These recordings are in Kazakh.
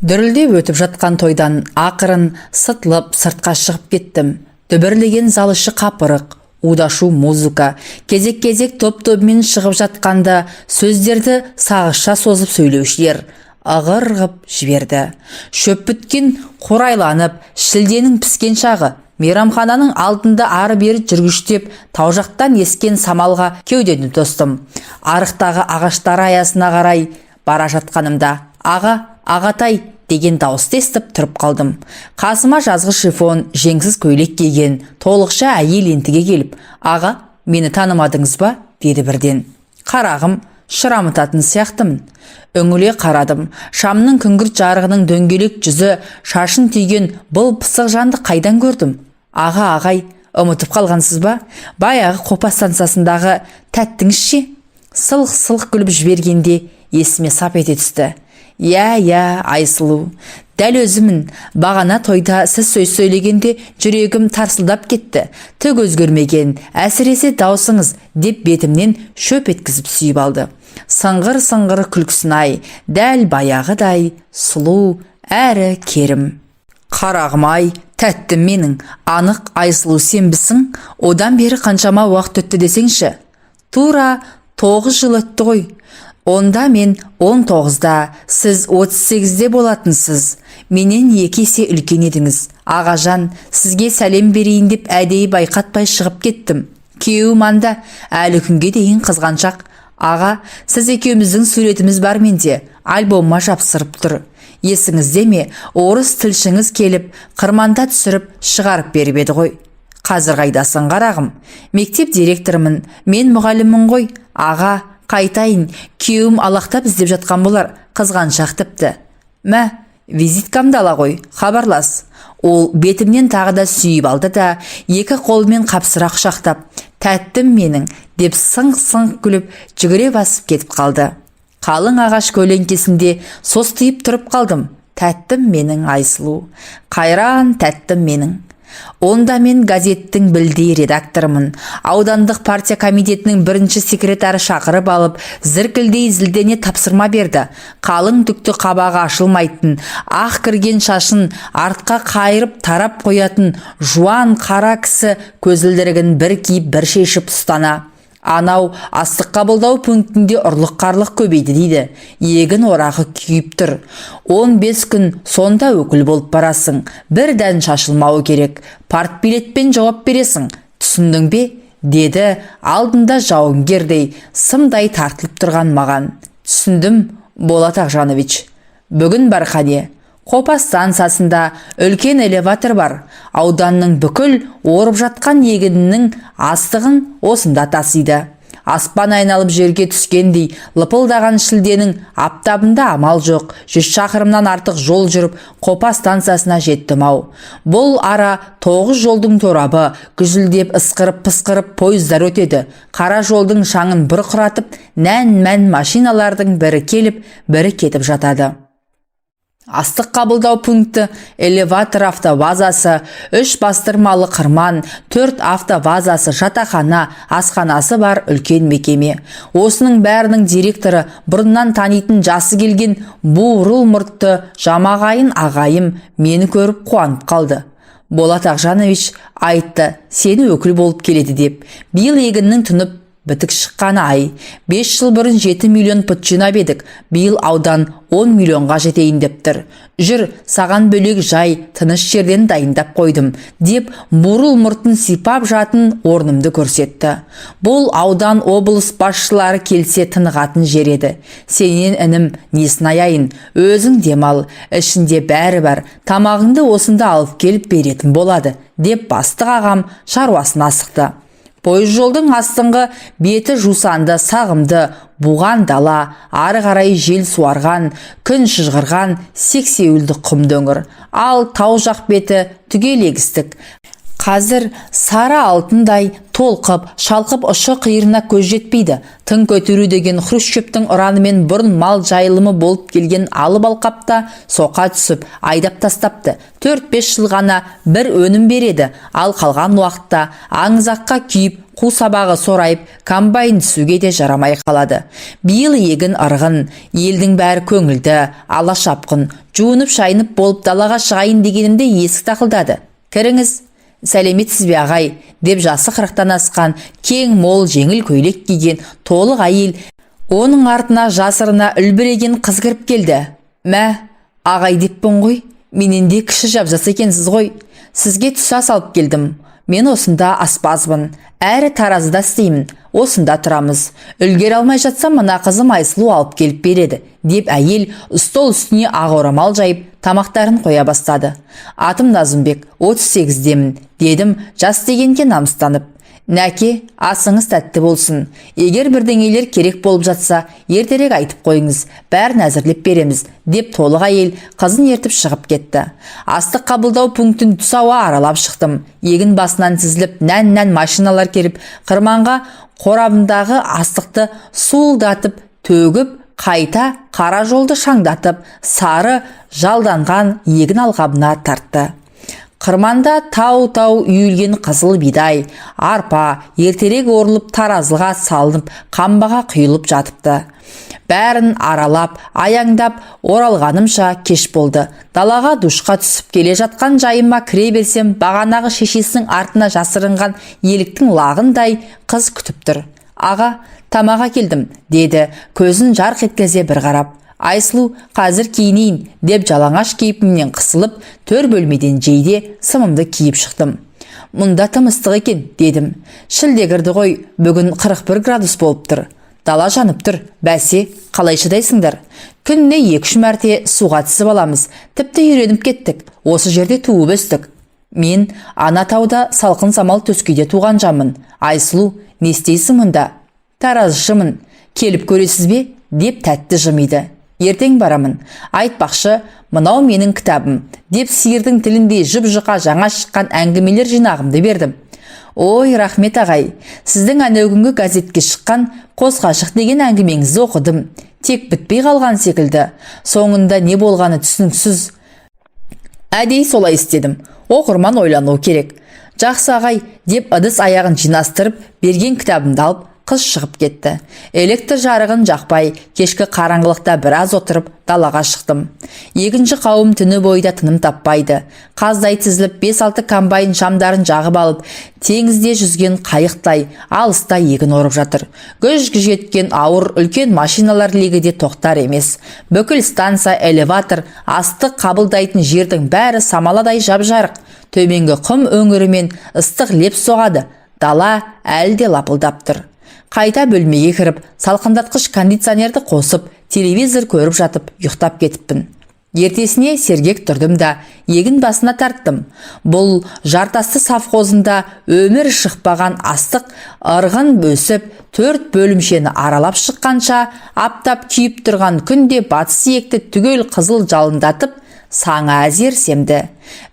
Дүрілдеп өтіп жатқан тойдан ақырын сытылып сыртқа шығып кеттім. Дүбірлеген зал іші қапырық, удашу музыка, кезек-кезек топ-тобымен шығып жатқанда сөздерді сағызша созып сөйлеушілер ығыр-ғып жіберді. Шөп біткен қурайланып, шілденің піскен шағы, мейрамхананың алдында ары-бері жүргіштеп, тау жақтан ескен самалға кеудені тостым. Арықтағы ағаштар аясына қарай бара жатқанымда, ағатай деген дауысты естіп тұрып қалдым. Қасыма жазғы шифон, жеңсіз көйлек киген, толықша әйел ентіге келіп, «Аға, мені танымадыңыз ба?» деді бірден. Қарағым, шырамытатын сияқтымын. Үңіле қарадым. Шамның күңгірт жарығының дөңгелек жүзі, шашын түйген бұл пысық жанды қайдан көрдім? Ағай, ұмытып қалғансыз ба? Баяғы Қопас станциясындағы тәттіңіз ше? Сылқ-сылқ күліп жібергенде есіме сап ете түсті. Я, Айсұлу, дәл өзімін. Бағана тойда сіз сөз сөйлегенде жүрегім тарсылдап кетті. Түк өзгермеген, әсіресе даусыңыз деп бетімнен шөп еткізіп сүйіп алды. Сыңғыр-сыңғыр күлкісін-ай, дәл баяғыдай сұлу әрі керім. Қарағым-ай, тәттім менің, анық Айсұлу сенбісің? Одан бері қаншама уақыт өтті десеңші? Тура 9 жыл өтті ғой. Онда мен 19-да, сіз 38-де болатынсыз. Менен 2 есе үлкен едіңіз. Ағажан, сізге сәлем берейін деп әдейі байқатпай шығып кеттім. Күйеуім анда, әлі күнге дейін қызғаншақ. Аға, сіз екеуміздің суретіміз бар менде, альбомыма жапсырып тұр. Есіңізде ме, орыс тілшіңіз келіп, қырманда түсіріп, шығарып беріп еді ғой. Қазір қайдасың қарағым? Мектеп директорымын, мен мұғаліммін ғой. Аға, қайтайын, күйеуім алақтап іздеп жатқан болар, қызғаншақ тіпті. Мә, визиткамды ала ғой, хабарлас. Ол бетімнен тағы да сүйіп алды да, 2 қолымен қапсыра құшақтап, тәттім менің деп сыңқ-сыңқ күліп, жүгіре басып кетіп қалды. Қалың ағаш көлеңкесінде состиып тұрып қалдым. Тәттім менің Айсұлу, қайран тәттім менің. Онда мен газеттің білдей редакторымын. Аудандық партия комитетінің 1-ші секретары шақырып алып, зіркілдей зілдене тапсырма берді. Қалың түкті қабағы ашылмайтын, ақ кірген шашын артқа қайырып тарап қоятын жуан қара кісі көзілдірігін бір киіп бір шешіп ұстана. Анау астық қабылдау пунктінде ұрлық-қарлық көбейді дейді. Егін орағы күйіп тұр. 15 күн сонда өкіл болып барасың. Бір дән шашылмауы керек. Партбилетпен жауап бересің. Түсіндің бе? Деді алдында жауынгердей сымдай тартылып тұрған маған. Түсіндім, Болат Ақжанович. Бүгін барқане. Қопас станциясында үлкен элеватор бар. Ауданның бүкіл орып жатқан егінінің астығын осында тасиды. Аспан айналып жерге түскендей лыпылдаған шілденің аптабында амал жоқ. 100 шақырымнан артық жол жүріп Қопас станциясына жеттім-ау. Бұл ара 9 жолдың торабы, күзілдеп ысқырып-пысқырып пойыздар өтеді. Қара жолдың шаңын бұрқыратып, нән-мән машиналардың бірі келіп, бірі кетіп жатады. Астық қабылдау пункті, элеватор автовазасы, 3 бастырмалы қырман, 4 автовазасы, жатақхана, асханасы бар үлкен мекеме. Осының бәрінің директоры бұрыннан танитын жасы келген буырыл мұртты жамағайын ағайым мені көріп қуанып қалды. Болат Ақжанович айтты, сені өкіл болып келеді деп. Биыл егіннің тұнып бітік шыққаны ай. 5 жыл бұрын 7 миллион пұт жинап едік. Биыл аудан 10 миллионға жетейін деп тұр. Жүр, саған бөлек жай, тыныш жерден дайындап қойдым, деп бурыл мұртын сипап жатын орнымды көрсетті. Бұл аудан облыс басшылары келсе тынығатын жер еді. Сенен інім, несін аяйын, өзің демал, ішінде бәрі бар, тамағыңды осында алып келіп беретін болады, деп бастық ағам шаруасын асықты. Пойыз жолдың астыңғы беті жусанды, сағымды, буған дала, ары қарай жел суарған, күн шыжғырған, сексеуілді құм дөңір. Ал тау жақ беті түгел егістік. Қазір сары алтындай толқып, шалқып ұшы қиырына көз жетпейді. Тың көтеру деген Хрущевтің ұранымен бұрын мал жайылымы болып келген алып алқапта соқа түсіп, айдап тастапты. 4-5 жыл ғана бір өнім береді, ал қалған уақытта аңызаққа күйіп, қу сабағы сорайып, комбайн түсуге де жарамай қалады. Биыл егін ырғын, елдің бәрі көңілді, ала шапқын, жуынып шайынып болып далаға шығайын дегенімде есік тақылдады. Кіріңіз. Сәлеметсіз бе ағай, деп жасы 40-тан асқан, кең мол жеңіл көйлек киген толық әйел, оның артына жасырына үлбіреген қыз кіріп келді. Мә, ағай деппін ғой, менен де кіші жапжас екенсіз ғой. Сізге түса салып келдім. Мен осында аспазбын, әрі таразыда істеймін, осында тұрамыз. Үлгер алмай жатсам, мына қызым Айсұлу алып келіп береді, деп әйел стол үстіне ақ орамал жайып, тамақтарын қоя бастады. Атым Назымбек, 38-демін, дедім, жас дегенге намыстанып. Нәке, асыңыз тәтті болсын. Егер бірдеңелер керек болып жатса, ертерек айтып қойыңыз, бәрін әзірлеп береміз, деп толық әйел қызын ертіп шығып кетті. Астық қабылдау пунктін түс ауа аралап шықтым. Егін басынан тізіліп, нән машиналар келіп, қырманға қорабындағы астықты суылдатып, төгіп, қайта қара жолды шаңдатып, сары жалданған егін алқабына тартты. Қырманда тау-тау үйілген қызыл бидай, арпа, ертерек орылып таразыға салынып, қамбаға құйылып жатыпты. Бәрін аралап, аяңдап, оралғанымша кеш болды. Далаға душқа түсіп келе жатқан жайыма кіре берсем, бағанағы шешесінің артына жасырынған еліктің лағындай қыз күтіп тұр. Аға, тамаға келдім, деді, көзін жарқ еткізе бір қарап. Айсұлу, қазір киінейін, деп жалаңаш кейпімнен қысылып, төр бөлмеден жейде сымымды киіп шықтым. Мұнда тым ыстық екен, дедім. Шілде кірді ғой, бүгін 41 градус болып тұр. Дала жанып тұр, бәсе, қалай шыдайсыңдар? Күніне 2-3 мәрте суға түсіп аламыз, тіпті үйреніп кеттік, осы жерде туып өстік. Мен ана тауда салқын самал төскейде туған жамын. Айсұлу, не істейсің мұнда? Таразышымын, келіп көресіз бе? Деп тәтті жымиды. Ертең барамын. Айтпақшы, мынау менің кітабым, деп сиырдың тілінде жып-жұқа жаңа шыққан әңгімелер жинағымды бердім. Ой, рахмет ағай, сіздің әнеугінгі газетке шыққан Қос ғашық деген әңгімеңізді оқыдым. Тек бітпей қалған секілді. Соңында не болғаны түсініксіз. Әдей солай істедім. Оқырман ойлану керек. Жақсы ағай, деп ыдыс аяғын жинастырып, берген кітабымды алып, қыз шығып кетті. Электр жарығын жақпай, кешкі қараңғылықта біраз отырып, далаға шықтым. Екінші қауым түні бойда тыным таппайды. Қаздай тізіліп, 5-6 комбайн шамдарын жағып алып, теңізде жүзген қайықтай, алыста егін орып жатыр. Гүж-гүж еткен ауыр үлкен машиналар легі де тоқтар емес. Бүкіл станса, элеватор, астық қабылдайтын жердің бәрі самаладай жап-жарық. Төменгі құм өңірімен ыстық леп соғады. Дала әлде лапылдап тұр. Қайта бөлмеге кіріп, салқындатқыш кондиционерді қосып, телевизор көріп жатып, ұйықтап кетіппін. Ертесіне сергек тұрдым да, егін басына тарттым. Бұл жартасты совхозында өмір шықпаған астық ырғын бөсіп, 4 бөлімшені аралап шыққанша, аптап күйіп тұрған күнде батыс сиекті түгел қызыл жалындатып, саңа әзер семді.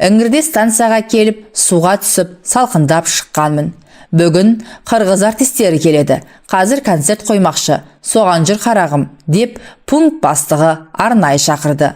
Іңірде станцияға келіп, суға түсіп, салқындап шыққанмын. Бүгін қырғыз артистері келеді. Қазір концерт қоймақшы. Соған жүр қарағым, деп пункт бастығы арнайы шақырды.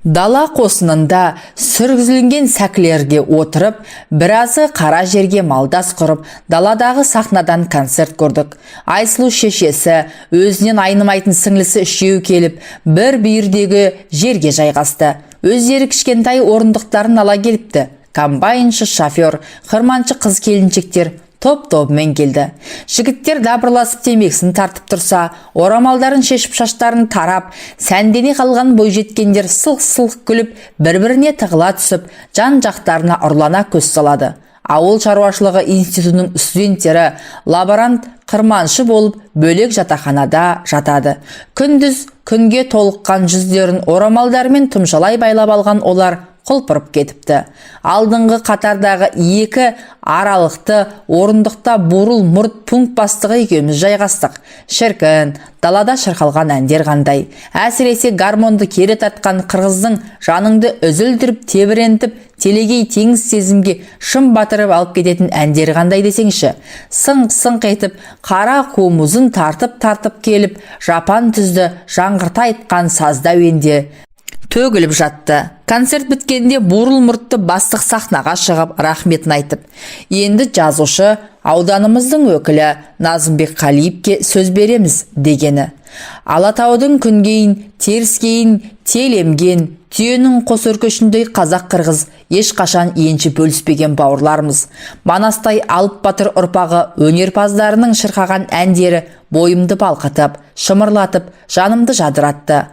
Дала қосынында сүргізілген сәкілерге отырып, біразы қара жерге малдас құрып, даладағы сахнадан концерт көрдік. Айсұлу шешесі, өзінен айнымайтын сіңлісі үшеу келіп, бір бүйірдегі жерге жайғасты. Өздері кішкентай орындықтарын ала келіпті. Комбайншы шофер, қырманшы қыз келіншектер топ-тобымен келді. Жігіттер дабырласып темекісін тартып тұрса, орамалдарын шешіп шаштарын тарап, сәндене қалған бойжеткендер сылқ-сылқ күліп, бір-біріне тығыла түсіп, жан-жақтарына ұрлана көз салады. Ауыл шаруашылығы институтының студенттері лаборант қырманшы болып бөлек жатақханада жатады. Күндіз күнге толыққан жүздерін орамалдармен тұмшалай байлап алған олар құлпырып кетіпті. Алдыңғы қатардағы екі аралықты орындықта бурыл мұрт пункт бастығы екеуміз жайғастық. Шіркін, далада шырқалған әндер қандай. Әсіресе гармонды кері тартқан қырғыздың жаныңды үзілдіріп, тебірентіп, телегей теңіз сезімге шым батырып алып кететін әндері қандай десеңші. Сыңқ-сыңқ етіп, қара қомызын тартып келіп, жапан түзді жаңғырта айтқан сазда әуенде төгіліп жатты. Концерт біткенде бурыл мұртты бастық сахнаға шығып рахметін айтып, енді жазушы ауданымыздың өкілі Назымбек Қалиевке сөз береміз дегені. Алатаудың күнгейін, теріскейін телемген, түйенің қос өркешіндей қазақ-қырғыз ешқашан енші бөліспеген бауырларымыз. Манастай Алып Батыр ұрпағы өнерпаздарының шырқаған әндері бойымды балқытып, шымырлатып, жанымды жадыратты.